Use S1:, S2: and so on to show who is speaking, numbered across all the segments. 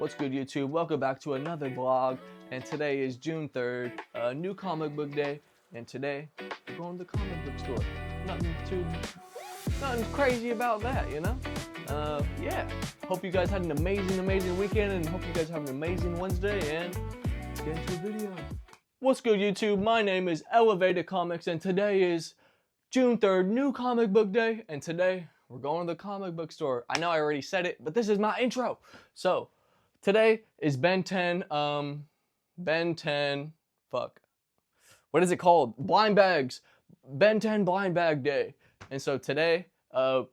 S1: What's good, YouTube? Welcome back to another vlog, and today is June 3rd, new comic book day, and today we're going to the comic book store. Nothing crazy about that, you know? Yeah. Hope you guys had an amazing weekend, and hope you guys have an amazing Wednesday, and let's get into the video. What's good, YouTube? My name is Elevated Comics, and today is June 3rd, new comic book day, and today we're going to the comic book store. I know I already said it, but this is my intro. So, today is Ben 10, what is it called? Blind bags. Ben 10 blind bag day. And so today,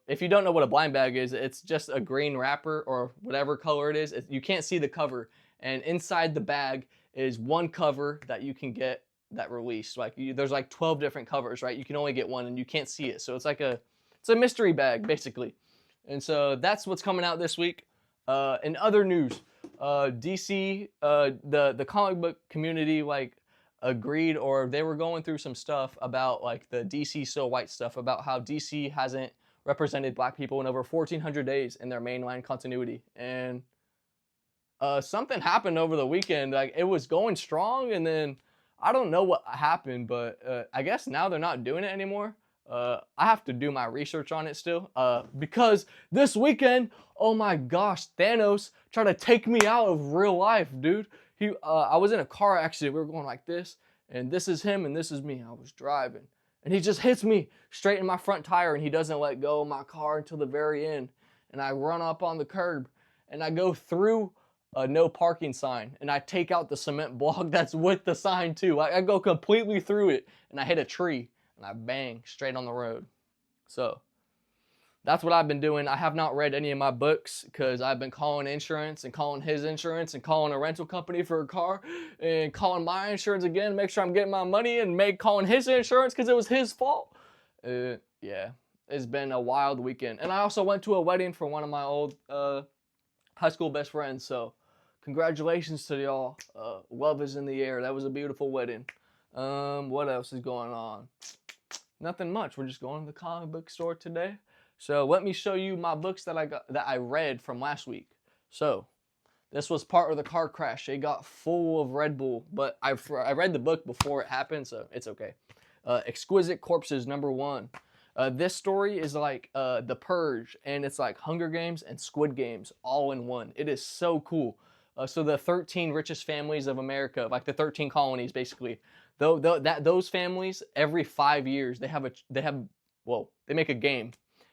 S1: if you don't know what a blind bag is, it's just a green wrapper or whatever color it is. You can't see the cover. And inside the bag is one cover that you can get that released. There's like 12 different covers, right? You can only get one and you can't see it. So it's a mystery bag, basically. And so that's what's coming out this week. In other news, DC, the comic book community agreed, or they were going through some stuff about the DC So White stuff, about how DC hasn't represented black people in over 1,400 days in their mainline continuity. And something happened over the weekend. It was going strong, and then I don't know what happened, but I guess now they're not doing it anymore. I have to do my research on it still, because this weekend, oh my gosh, Thanos tried to take me out of real life, dude. I was in a car accident. We were going like this, and this is him, and this is me. I was driving, and he just hits me straight in my front tire, and he doesn't let go of my car until the very end. And I run up on the curb, and I go through a no parking sign, and I take out the cement block that's with the sign too. I go completely through it, and I hit a tree. And I bang straight on the road. So that's what I've been doing. I have not read any of my books because I've been calling insurance and calling his insurance and calling a rental company for a car and calling my insurance again to make sure I'm getting my money, and calling his insurance because it was his fault. Yeah, it's been a wild weekend. And I also went to a wedding for one of my old high school best friends. So congratulations to y'all. Love is in the air. That was a beautiful wedding. What else is going on? Nothing much. We're just going to the comic book store today. So let me show you my books that I read from last week. So this was part of the car crash. It got full of Red Bull, but I read the book before it happened, so it's okay. Exquisite Corpses #1. This story is like The Purge, and it's like Hunger Games and Squid Games all in one. It is so cool. So the 13 richest families of America, like the 13 colonies, basically. Those families, every 5 years, they make a game,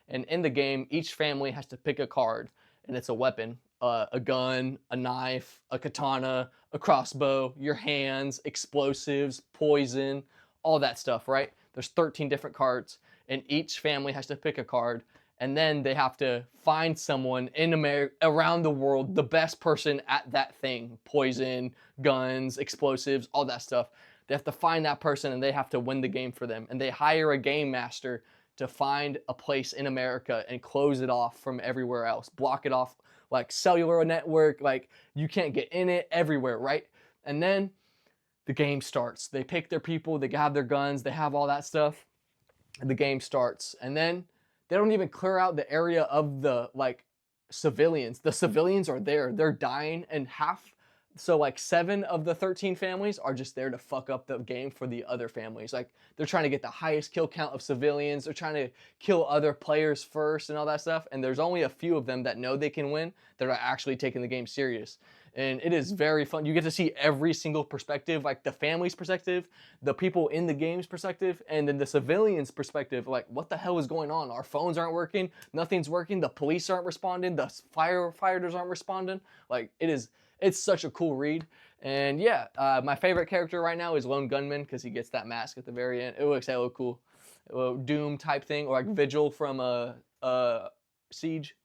S1: and in the game, each family has to pick a card, and it's a weapon, a gun, a knife, a katana, a crossbow, your hands, explosives, poison, all that stuff, right? There's 13 different cards, and each family has to pick a card, and then they have to find someone in America, around the world, the best person at that thing, poison, guns, explosives, all that stuff. They have to find that person, and they have to win the game for them. And they hire a game master to find a place in America and close it off from everywhere else. Block it off, like cellular network, like you can't get in it, everywhere, right? And then the game starts. They pick their people, they have their guns, they have all that stuff. And the game starts. And then they don't even clear out the area of the civilians. The civilians are there. They're dying, and 7 of the 13 families are just there to fuck up the game for the other families. They're trying to get the highest kill count of civilians. They're trying to kill other players first and all that stuff. And there's only a few of them that know they can win that are actually taking the game serious. And it is very fun. You get to see every single perspective, like the family's perspective, the people in the game's perspective, and then the civilians' perspective. Like, what the hell is going on? Our phones aren't working. Nothing's working. The police aren't responding. The firefighters aren't responding. It's such a cool read. And yeah, my favorite character right now is Lone Gunman, because he gets that mask at the very end. It looks hella cool. Doom type thing, or like Vigil from Siege.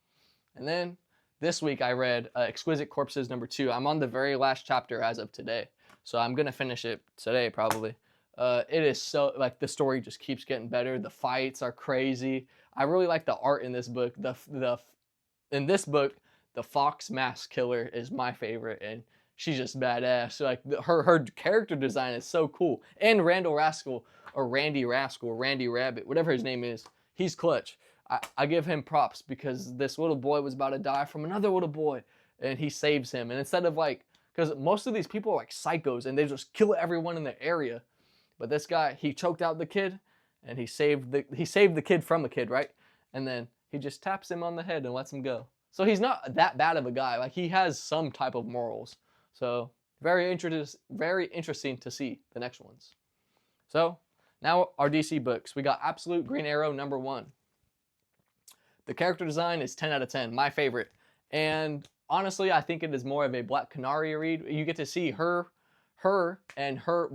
S1: And then this week I read Exquisite Corpses #2. I'm on the very last chapter as of today. So I'm going to finish it today probably. It is so, the story just keeps getting better. The fights are crazy. I really like the art in this book. In this book, the Fox Mask Killer is my favorite, and she's just badass. Her character design is so cool. And Randy Rabbit, whatever his name is, he's clutch. I give him props because this little boy was about to die from another little boy, and he saves him. And instead of like, because most of these people are like psychos and they just kill everyone in the area, but this guy, he choked out the kid, and he saved the kid from the kid, right? And then he just taps him on the head and lets him go. So he's not that bad of a guy. Like, he has some type of morals. So very interesting to see the next ones. So now our DC books. We got Absolute Green Arrow #1. The character design is 10 out of 10, my favorite. And honestly, I think it is more of a Black Canary read. You get to see her and her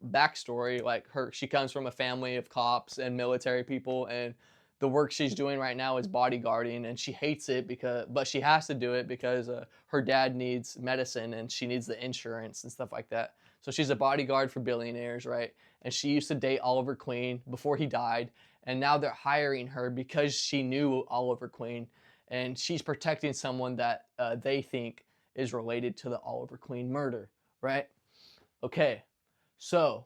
S1: backstory. Like, she comes from a family of cops and military people, and the work she's doing right now is bodyguarding, and she hates it but she has to do it because her dad needs medicine and she needs the insurance and stuff like that. So she's a bodyguard for billionaires, right? And she used to date Oliver Queen before he died, and now they're hiring her because she knew Oliver Queen, and she's protecting someone that they think is related to the Oliver Queen murder, right? Okay, so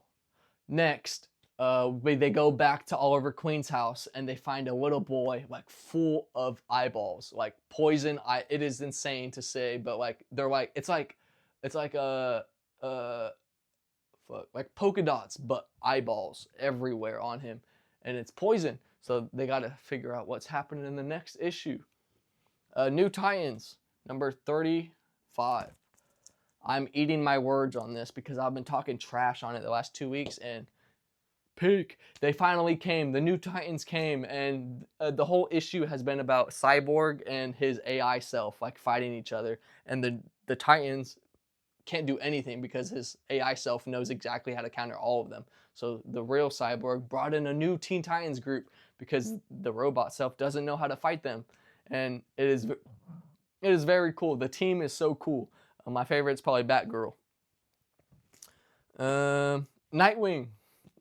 S1: next, they go back to Oliver Queen's house, and they find a little boy like full of eyeballs, like poison. It is insane to say, but like they're like it's like like polka dots, but eyeballs everywhere on him, and it's poison. So they got to figure out what's happening in the next issue. New Titans #35. I'm eating my words on this because I've been talking trash on it the last 2 weeks, and peak. They finally came. The New Titans came, and the whole issue has been about Cyborg and his AI self like fighting each other, and the Titans can't do anything because his AI self knows exactly how to counter all of them. So the real Cyborg brought in a new Teen Titans group because the robot self doesn't know how to fight them, and it is very cool. The team is so cool. My favorite is probably Batgirl. Nightwing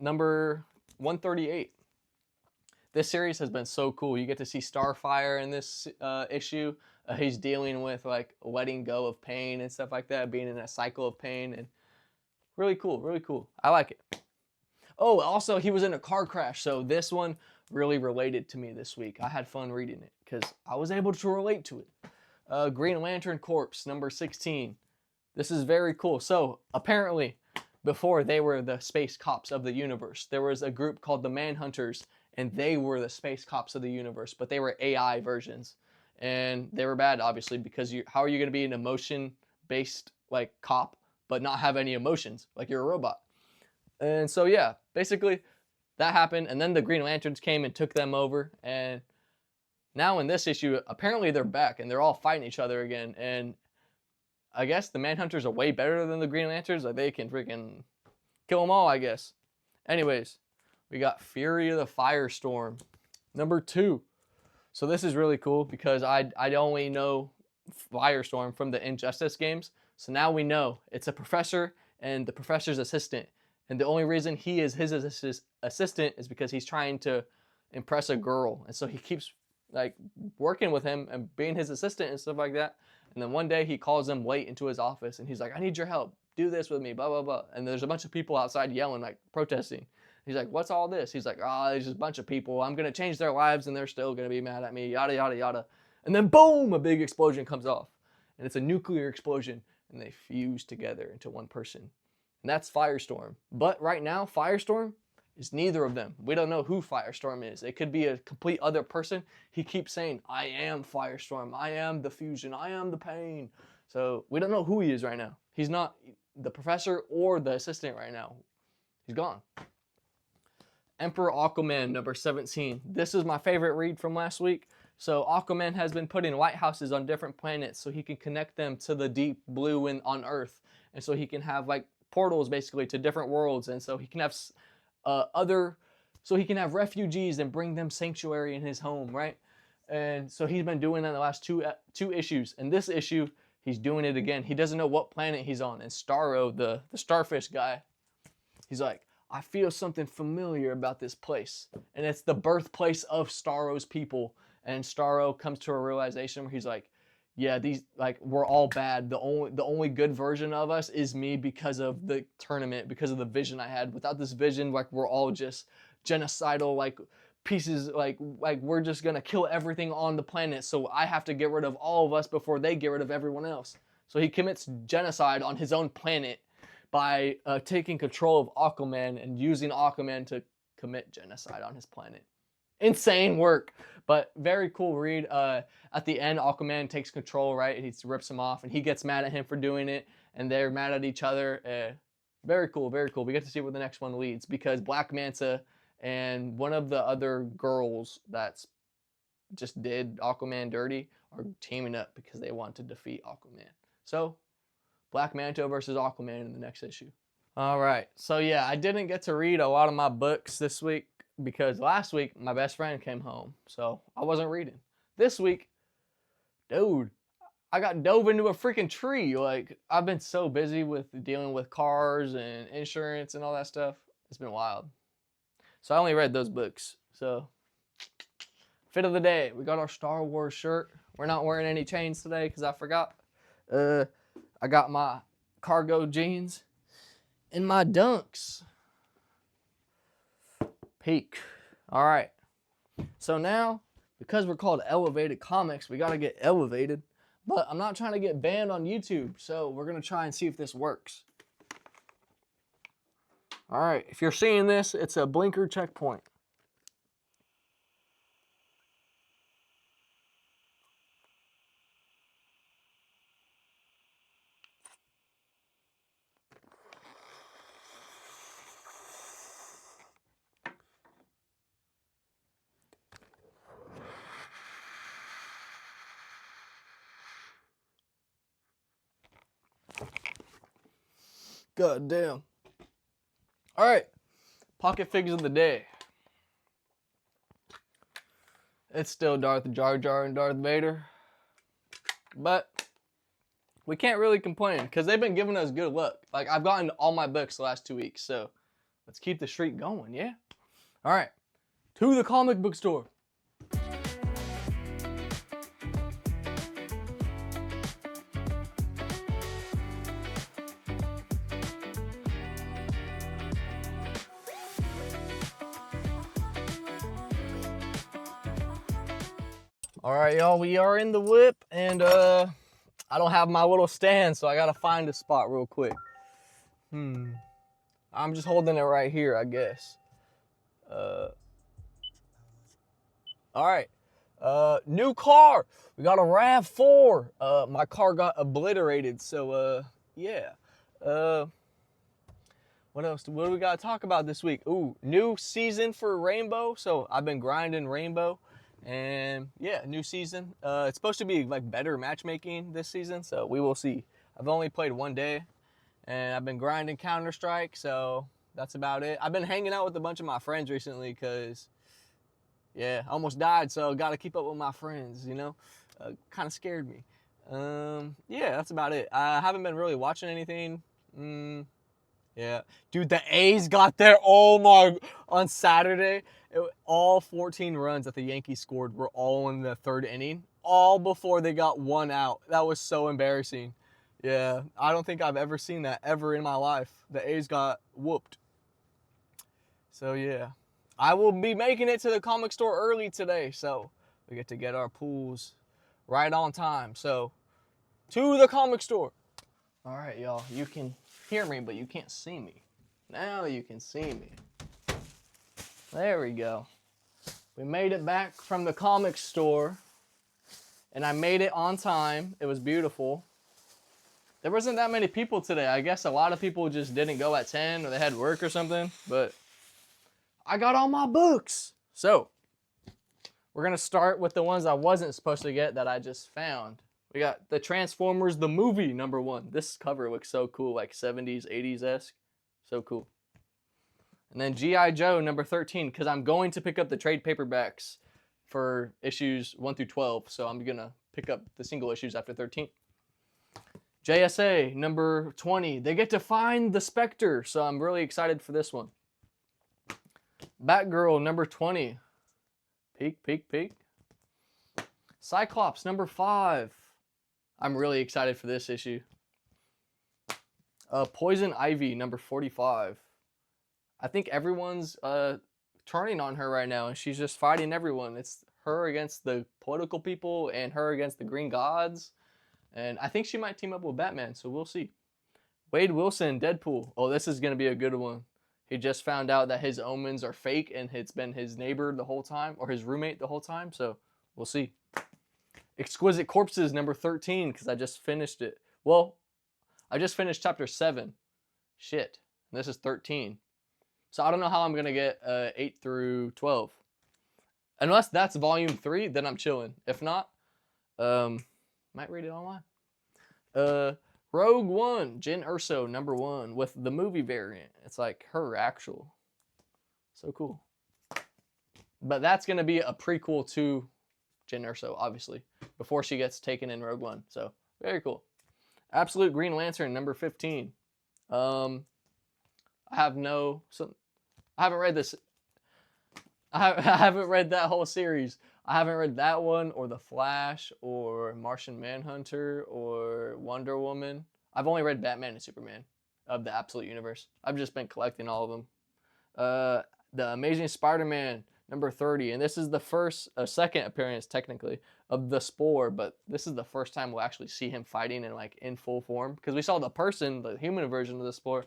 S1: #138. This series has been so cool. You get to see Starfire in this issue. He's dealing with like letting go of pain and stuff like that, being in a cycle of pain, and really cool, really cool. I like it. Oh, also he was in a car crash, so this one really related to me this week. I had fun reading it because I was able to relate to it. Green Lantern Corps #16. This is very cool. So apparently, before they were the space cops of the universe, there was a group called the Manhunters, and they were the space cops of the universe, but they were AI versions, and they were bad, obviously, because how are you going to be an emotion-based like cop but not have any emotions? Like, you're a robot. And so yeah, basically that happened, and then the Green Lanterns came and took them over, and now in this issue, apparently they're back and they're all fighting each other again. And I guess the Manhunters are way better than the Green Lanterns. Like, they can freaking kill them all, I guess. Anyways, we got Fury of the Firestorm #2. So this is really cool because I only know Firestorm from the Injustice games. So now we know it's a professor and the professor's assistant. And the only reason he is his assistant is because he's trying to impress a girl. And so he keeps like working with him and being his assistant and stuff like that. And then one day he calls him late into his office, and he's like, I need your help. Do this with me, blah, blah, blah. And there's a bunch of people outside yelling, like protesting. He's like, what's all this? He's like, there's just a bunch of people. I'm going to change their lives, and they're still going to be mad at me, yada, yada, yada. And then boom, a big explosion comes off. And it's a nuclear explosion, and they fuse together into one person. And that's Firestorm. But right now, Firestorm is neither of them. We don't know who Firestorm is. It could be a complete other person. He keeps saying, I am Firestorm. I am the fusion. I am the pain. So we don't know who he is right now. He's not the professor or the assistant right now. He's gone. Emperor Aquaman #17. This is my favorite read from last week. So Aquaman has been putting lighthouses on different planets so he can connect them to the deep blue on Earth. And so he can have like portals basically to different worlds. And so he can have he can have refugees and bring them sanctuary in his home, right? And so he's been doing that in the last two issues. And this issue, he's doing it again. He doesn't know what planet he's on. And Starro, the starfish guy, he's like, I feel something familiar about this place. And it's the birthplace of Starro's people. And Starro comes to a realization where he's like, yeah, we're all bad. The only good version of us is me because of the tournament, because of the vision I had. Without this vision, like, we're all just genocidal, like pieces, like we're just gonna kill everything on the planet, so I have to get rid of all of us before they get rid of everyone else. So he commits genocide on his own planet by taking control of Aquaman and using Aquaman to commit genocide on his planet. Insane work, but very cool read. At the end, Aquaman takes control, right? He rips him off, and he gets mad at him for doing it, and they're mad at each other. Very cool, very cool. We get to see where the next one leads, because Black Manta and one of the other girls that's just did Aquaman dirty are teaming up because they want to defeat Aquaman. So, Black Manta versus Aquaman in the next issue. All right, so yeah, I didn't get to read a lot of my books this week because last week my best friend came home, so I wasn't reading. This week, dude, I got dove into a freaking tree. Like, I've been so busy with dealing with cars and insurance and all that stuff. It's been wild. So I only read those books. So, fit of the day. We got our Star Wars shirt. We're not wearing any chains today because I forgot. I got my cargo jeans and my dunks. Peak. All right. So now, because we're called Elevated Comics, we got to get elevated. But I'm not trying to get banned on YouTube, so we're going to try and see if this works. All right, if you're seeing this, it's a blinker checkpoint. God damn. All right, pocket figures of the day. It's still Darth Jar Jar and Darth Vader. But we can't really complain because they've been giving us good luck. Like, I've gotten all my books the last 2 weeks, so let's keep the streak going, yeah? All right, to the comic book store. All right, y'all, we are in the whip, and I don't have my little stand, so I gotta find a spot real quick. I'm just holding it right here, I guess. All right, new car. We got a RAV4. My car got obliterated, so yeah. What else? What do we gotta talk about this week? Ooh, new season for Rainbow. So I've been grinding Rainbow. And yeah, new season. It's supposed to be like better matchmaking this season, so we will see. I've only played 1 day, and I've been grinding Counter-Strike, so that's about it. I've been hanging out with a bunch of my friends recently because, yeah, I almost died, so got to keep up with my friends, you know? Kind of scared me. Yeah, that's about it. I haven't been really watching anything. Yeah. Dude, the A's got there. Oh my, on Saturday, all 14 runs that the Yankees scored were all in the 3rd inning, all before they got 1 out. That was so embarrassing. Yeah, I don't think I've ever seen that ever in my life. The A's got whooped. So yeah, I will be making it to the comic store early today, so we get our pools right on time. So, to the comic store. All right, y'all, you can hear me, but you can't see me. Now you can see me. There we go. We made it back from the comic store, and I made it on time. It was beautiful. There wasn't that many people today. I guess a lot of people just didn't go at 10 or they had work or something, but I got all my books. So, we're going to start with the ones I wasn't supposed to get that I just found. We got the Transformers, the movie, #1. This cover looks so cool, like 70s, 80s-esque. So cool. And then G.I. Joe, #13, because I'm going to pick up the trade paperbacks for issues 1 through 12. So I'm going to pick up the single issues after 13. JSA, #20. They get to find the Spectre, so I'm really excited for this one. Batgirl, #20. Peek, peek, peek. Cyclops, #5. I'm really excited for this issue. Poison Ivy, #45. I think everyone's turning on her right now, and she's just fighting everyone. It's her against the political people and her against the Green Gods. And I think she might team up with Batman, so we'll see. Wade Wilson, Deadpool. Oh, this is going to be a good one. He just found out that his omens are fake and it's been his neighbor the whole time, or his roommate the whole time, so we'll see. Exquisite Corpses, number 13, because I just finished it. Well, I just finished chapter 7. Shit. This is 13. So I don't know how I'm going to get 8 through 12. Unless that's volume 3, then I'm chilling. If not, might read it online. Rogue One, Jyn Erso, number 1, with the movie variant. It's like her actual. So cool. But that's going to be a prequel to Jyn Erso, obviously, before she gets taken in Rogue One. So, very cool. Absolute Green Lantern, number 15. I haven't read this. I haven't read that whole series. I haven't read that one, or The Flash, or Martian Manhunter, or Wonder Woman. I've only read Batman and Superman of the Absolute Universe. I've just been collecting all of them. The Amazing Spider-Man, number 30. And this is the second appearance, technically, of the Spore. But this is the first time we'll actually see him fighting in full form. Because we saw the human version of the Spore.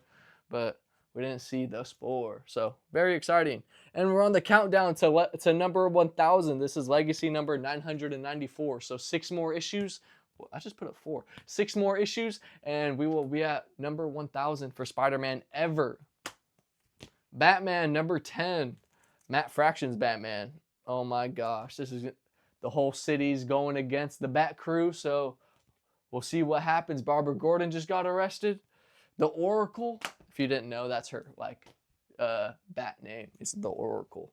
S1: But we didn't see the Spore. So, very exciting. And we're on the countdown to number 1,000. This is legacy number 994. So, 6 more issues. Well, I just put up 4. 6 more issues, and we will be at number 1,000 for Spider-Man ever. Batman, number 10. Matt Fraction's Batman. Oh my gosh. The whole city's going against the Bat Crew. So, we'll see what happens. Barbara Gordon just got arrested. The Oracle. If you didn't know, that's her bat name. It's the Oracle.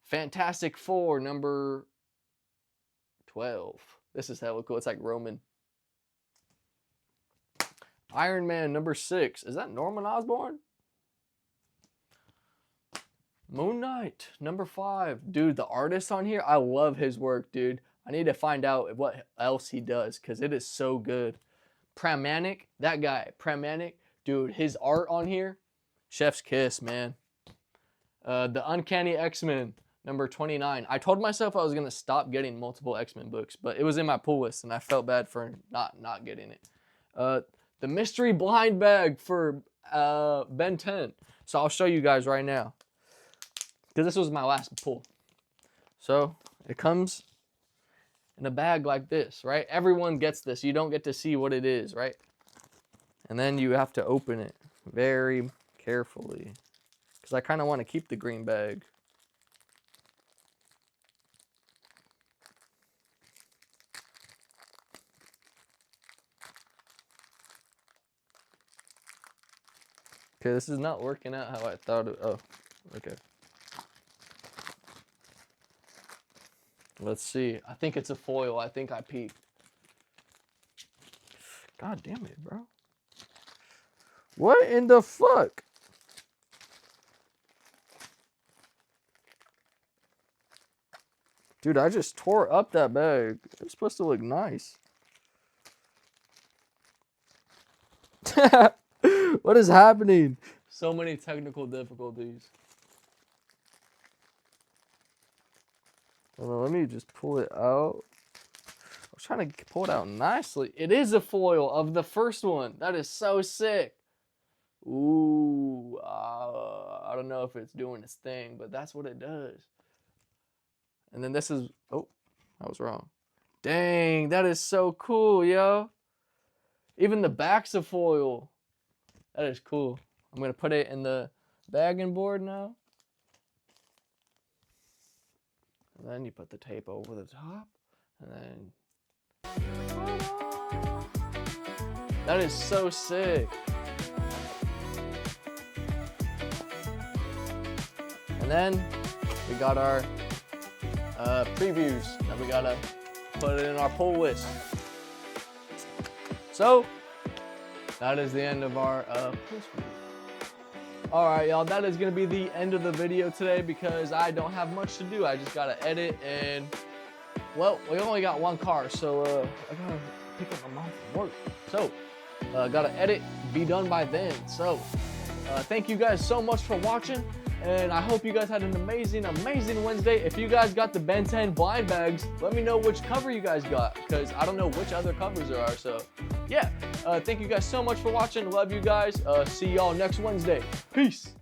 S1: Fantastic Four, number 12. This is hella cool. It's like Roman. Iron Man, number 6. Is that Norman Osborn? Moon Knight, number 5. Dude, the artist on here, I love his work, dude. I need to find out what else he does, because it is so good. Pramanik, that guy, Pramanik. Dude, his art on here, chef's kiss, man. The Uncanny X-Men, number 29. I told myself I was going to stop getting multiple X-Men books, but it was in my pull list, and I felt bad for not getting it. The Mystery Blind Bag for Ben 10. So I'll show you guys right now, because this was my last pull. So it comes in a bag like this, right? Everyone gets this. You don't get to see what it is, right? And then you have to open it very carefully, because I kind of want to keep the green bag. Okay, this is not working out how I thought it. Oh, okay. Let's see. I think it's a foil. I think I peeked. God damn it, bro. What in the fuck? Dude, I just tore up that bag. It's supposed to look nice. What is happening? So many technical difficulties. Hold on, let me just pull it out. I was trying to pull it out nicely. It is a foil of the first one. That is so sick. Ooh, I don't know if it's doing its thing, but that's what it does. And then this is, oh, I was wrong. Dang, that is so cool, yo. Even the back's a foil. That is cool. I'm going to put it in the bagging board now. And then you put the tape over the top. And then... That is so sick. And then we got our previews that we gotta put it in our pull list. So that is the end of our post review. All right, y'all, that is gonna be the end of the video today, because I don't have much to do. I just gotta edit, and well, we only got one car, so I gotta pick up my mom from work. So gotta edit, be done by then. So thank you guys so much for watching. And I hope you guys had an amazing Wednesday. If you guys got the Ben 10 blind bags, let me know which cover you guys got, because I don't know which other covers there are. So yeah, thank you guys so much for watching. Love you guys. See y'all next Wednesday. Peace.